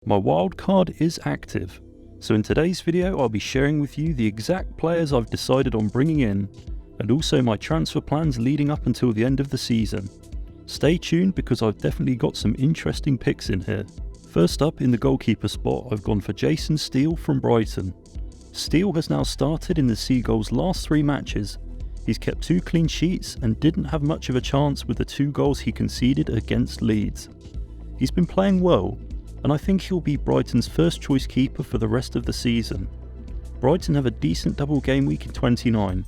My wildcard is active, so in today's video I'll be sharing with you the exact players I've decided on bringing in, and also my transfer plans leading up until the end of the season. Stay tuned because I've definitely got some interesting picks in here. First up in the goalkeeper spot, I've gone for Jason Steele from Brighton. Steele has now started in the Seagulls' last 3 matches. He's kept 2 clean sheets and didn't have much of a chance with the 2 goals he conceded against Leeds. He's been playing well, and I think he'll be Brighton's first choice keeper for the rest of the season. Brighton have a decent double game week in 29,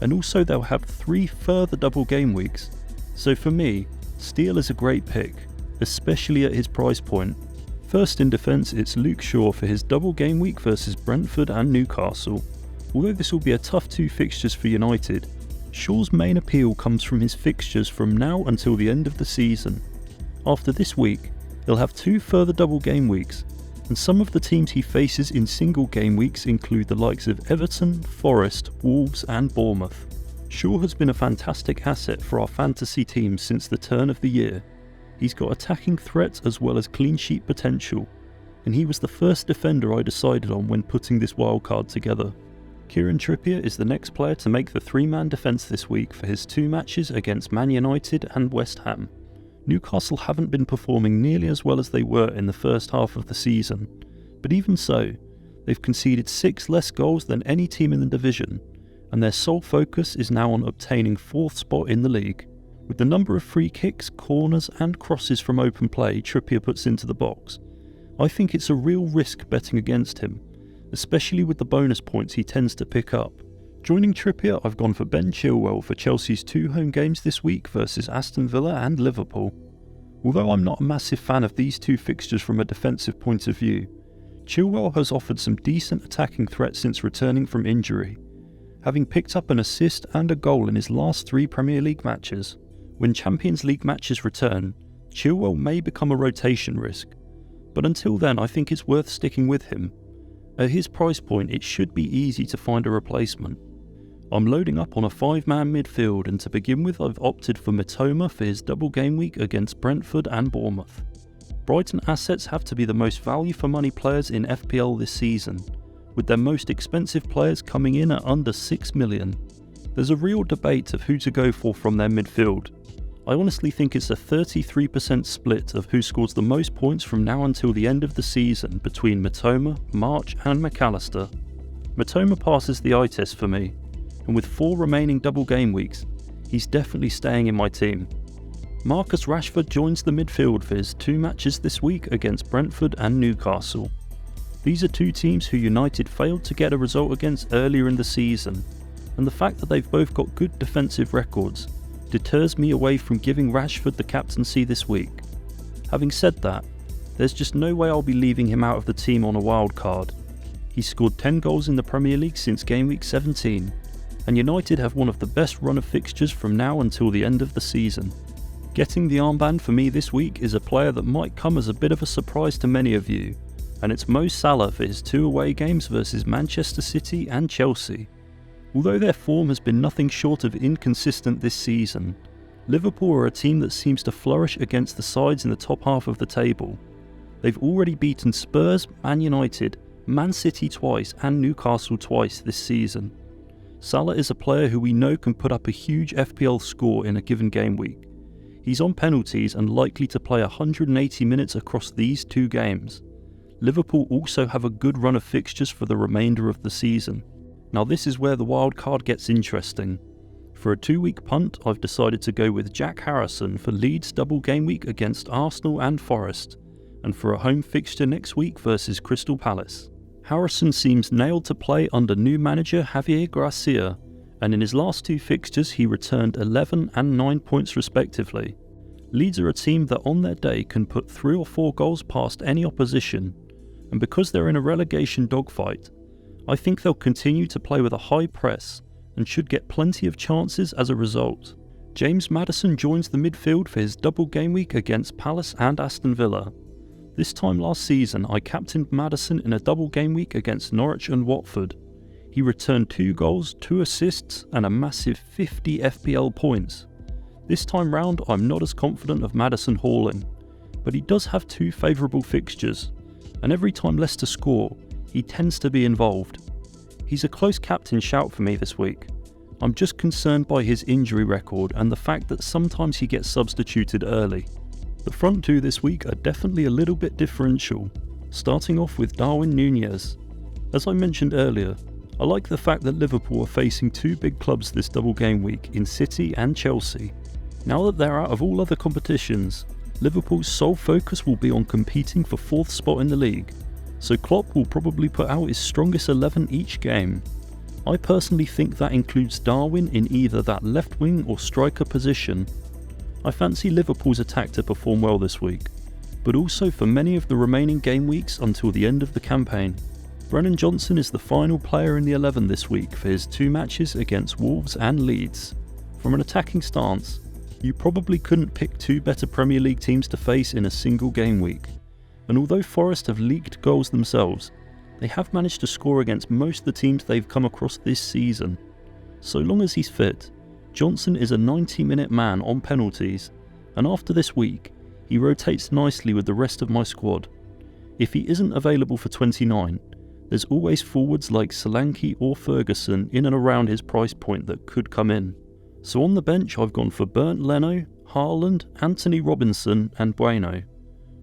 and also they'll have 3 further double game weeks. So for me, Steele is a great pick, especially at his price point. First in defence, it's Luke Shaw for his double game week versus Brentford and Newcastle. Although this will be a tough 2 fixtures for United, Shaw's main appeal comes from his fixtures from now until the end of the season. After this week, he'll have 2 further double game weeks, and some of the teams he faces in single game weeks include the likes of Everton, Forest, Wolves and Bournemouth. Shaw has been a fantastic asset for our fantasy teams since the turn of the year. He's got attacking threat as well as clean sheet potential, and he was the first defender I decided on when putting this wildcard together. Kieran Trippier is the next player to make the 3-man defence this week for his 2 matches against Man United and West Ham. Newcastle haven't been performing nearly as well as they were in the first half of the season, but even so, they've conceded 6 less goals than any team in the division, and their sole focus is now on obtaining 4th spot in the league. With the number of free kicks, corners and crosses from open play Trippier puts into the box, I think it's a real risk betting against him, especially with the bonus points he tends to pick up. Joining Trippier, I've gone for Ben Chilwell for Chelsea's 2 home games this week versus Aston Villa and Liverpool. Although I'm not a massive fan of these 2 fixtures from a defensive point of view, Chilwell has offered some decent attacking threat since returning from injury, having picked up an assist and a goal in his last 3 Premier League matches. When Champions League matches return, Chilwell may become a rotation risk, but until then I think it's worth sticking with him. At his price point, it should be easy to find a replacement. I'm loading up on a 5-man midfield, and to begin with I've opted for Mitoma for his double game week against Brentford and Bournemouth. Brighton assets have to be the most value for money players in FPL this season, with their most expensive players coming in at under 6 million. There's a real debate of who to go for from their midfield. I honestly think it's a 33% split of who scores the most points from now until the end of the season between Mitoma, March and McAllister. Mitoma passes the eye test for me, and with 4 remaining double game weeks, he's definitely staying in my team. Marcus Rashford joins the midfield for his 2 matches this week against Brentford and Newcastle. These are 2 teams who United failed to get a result against earlier in the season, and the fact that they've both got good defensive records deters me away from giving Rashford the captaincy this week. Having said that, there's just no way I'll be leaving him out of the team on a wild card. He's scored 10 goals in the Premier League since game week 17, and United have one of the best run of fixtures from now until the end of the season. Getting the armband for me this week is a player that might come as a bit of a surprise to many of you, and it's Mo Salah for his 2 away games versus Manchester City and Chelsea. Although their form has been nothing short of inconsistent this season, Liverpool are a team that seems to flourish against the sides in the top half of the table. They've already beaten Spurs, Man United, Man City twice and Newcastle twice this season. Salah is a player who we know can put up a huge FPL score in a given game week. He's on penalties and likely to play 180 minutes across these 2 games. Liverpool also have a good run of fixtures for the remainder of the season. Now this is where the wild card gets interesting. For a 2-week punt, I've decided to go with Jack Harrison for Leeds double game week against Arsenal and Forest, and for a home fixture next week versus Crystal Palace. Harrison seems nailed to play under new manager Javier Gracia, and in his last 2 fixtures he returned 11 and 9 points respectively. Leeds are a team that on their day can put 3 or 4 goals past any opposition, and because they're in a relegation dogfight, I think they'll continue to play with a high press and should get plenty of chances as a result. James Maddison joins the midfield for his double game week against Palace and Aston Villa. This time last season I captained Maddison in a double game week against Norwich and Watford. He returned 2 goals, 2 assists and a massive 50 FPL points. This time round I'm not as confident of Maddison hauling, but he does have 2 favourable fixtures, and every time Leicester score, he tends to be involved. He's a close captain shout for me this week. I'm just concerned by his injury record and the fact that sometimes he gets substituted early. The front two this week are definitely a little bit differential, starting off with Darwin Núñez. As I mentioned earlier, I like the fact that Liverpool are facing two big clubs this double game week in City and Chelsea. Now that they're out of all other competitions, Liverpool's sole focus will be on competing for 4th spot in the league, so Klopp will probably put out his strongest 11 each game. I personally think that includes Darwin in either that left wing or striker position. I fancy Liverpool's attack to perform well this week, but also for many of the remaining game weeks until the end of the campaign. Brennan Johnson is the final player in the 11 this week for his 2 matches against Wolves and Leeds. From an attacking stance, you probably couldn't pick 2 better Premier League teams to face in a single game week. And although Forest have leaked goals themselves, they have managed to score against most of the teams they've come across this season. So long as he's fit, Johnson is a 90-minute man on penalties, and after this week, he rotates nicely with the rest of my squad. If he isn't available for 29, there's always forwards like Solanke or Ferguson in and around his price point that could come in. So on the bench I've gone for Bernd Leno, Haaland, Anthony Robinson and Bueno.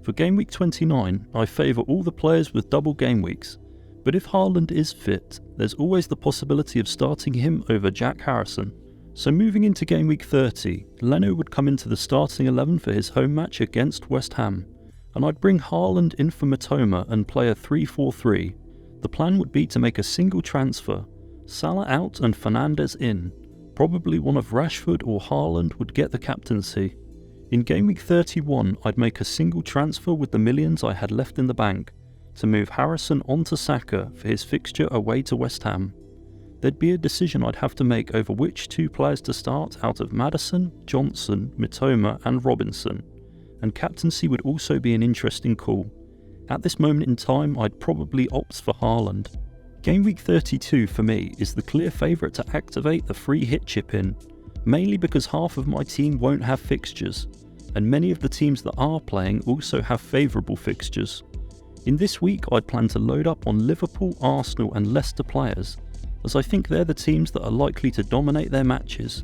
For game week 29 I favour all the players with double game weeks, but if Haaland is fit, there's always the possibility of starting him over Jack Harrison. So moving into game week 30, Leno would come into the starting 11 for his home match against West Ham, and I'd bring Haaland in for Mitoma and play a 3-4-3. The plan would be to make a single transfer, Salah out and Fernandes in. Probably one of Rashford or Haaland would get the captaincy. In game week 31 I'd make a single transfer with the millions I had left in the bank, to move Harrison onto Saka for his fixture away to West Ham. There'd be a decision I'd have to make over which 2 players to start out of Maddison, Johnson, Mitoma and Robinson, and captaincy would also be an interesting call. At this moment in time I'd probably opt for Haaland. Game week 32 for me is the clear favourite to activate the free hit chip in, mainly because half of my team won't have fixtures, and many of the teams that are playing also have favourable fixtures. In this week I'd plan to load up on Liverpool, Arsenal and Leicester players, as I think they're the teams that are likely to dominate their matches.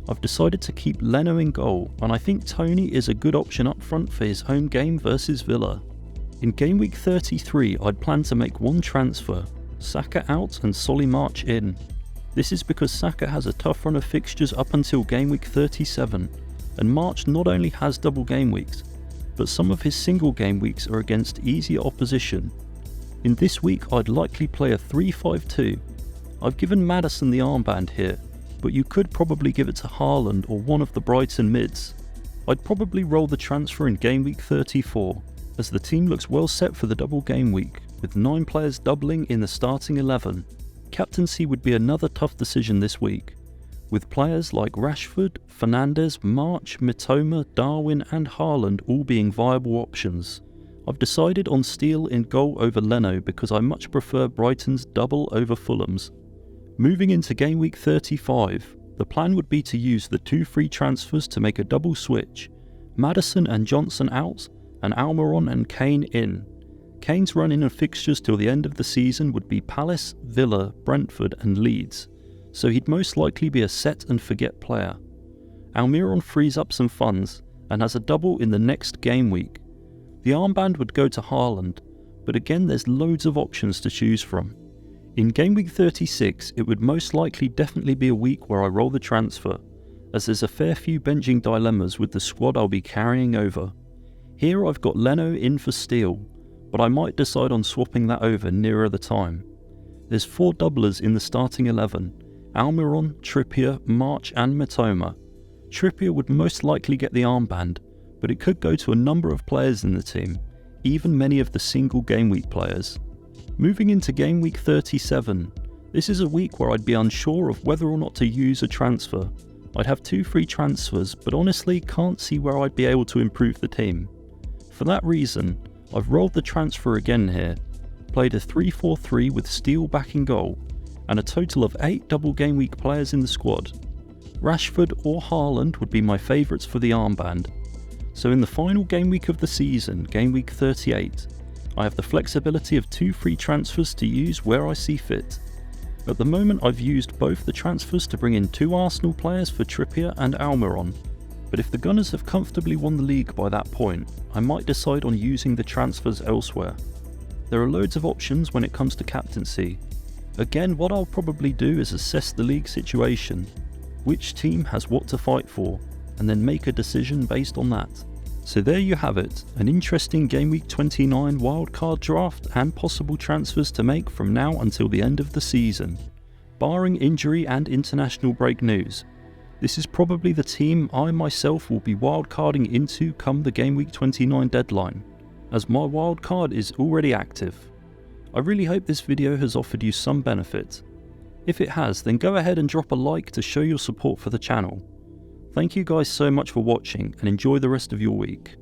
I've decided to keep Leno in goal, and I think Tony is a good option up front for his home game versus Villa. In game week 33 I'd plan to make 1 transfer, Saka out and Solly March in. This is because Saka has a tough run of fixtures up until game week 37, and March not only has double game weeks, but some of his single game weeks are against easier opposition. In this week I'd likely play a 3-5-2. I've given Maddison the armband here, but you could probably give it to Haaland or one of the Brighton mids. I'd probably roll the transfer in game week 34, as the team looks well set for the double game week, with 9 players doubling in the starting 11. Captaincy would be another tough decision this week, with players like Rashford, Fernandes, March, Mitoma, Darwin and Haaland all being viable options. I've decided on Steele in goal over Leno because I much prefer Brighton's double over Fulham's. Moving into game week 35, the plan would be to use the 2 free transfers to make a double switch, Maddison and Johnson out, and Almiron and Kane in. Kane's run-in of fixtures till the end of the season would be Palace, Villa, Brentford and Leeds, so he'd most likely be a set and forget player. Almiron frees up some funds and has a double in the next game week. The armband would go to Haaland, but again there's loads of options to choose from. In game week 36 it would most likely definitely be a week where I roll the transfer, as there's a fair few benching dilemmas with the squad I'll be carrying over. Here I've got Leno in for Steele, but I might decide on swapping that over nearer the time. There's 4 doublers in the starting 11, Almiron, Trippier, March and Mitoma. Trippier would most likely get the armband, but it could go to a number of players in the team, even many of the single game week players. Moving into game week 37, this is a week where I'd be unsure of whether or not to use a transfer. I'd have 2 free transfers, but honestly can't see where I'd be able to improve the team. For that reason, I've rolled the transfer again here, played a 3-4-3 with Steele back in goal, and a total of 8 double game week players in the squad. Rashford or Haaland would be my favourites for the armband. So in the final game week of the season, game week 38, I have the flexibility of 2 free transfers to use where I see fit. At the moment I've used both the transfers to bring in 2 Arsenal players for Trippier and Almiron, but if the Gunners have comfortably won the league by that point, I might decide on using the transfers elsewhere. There are loads of options when it comes to captaincy. Again, what I'll probably do is assess the league situation, which team has what to fight for, and then make a decision based on that. So there you have it, an interesting Game Week 29 wildcard draft and possible transfers to make from now until the end of the season. Barring injury and international break news, this is probably the team I myself will be wildcarding into come the Game Week 29 deadline, as my wildcard is already active. I really hope this video has offered you some benefit. If it has, then go ahead and drop a like to show your support for the channel. Thank you guys so much for watching and enjoy the rest of your week.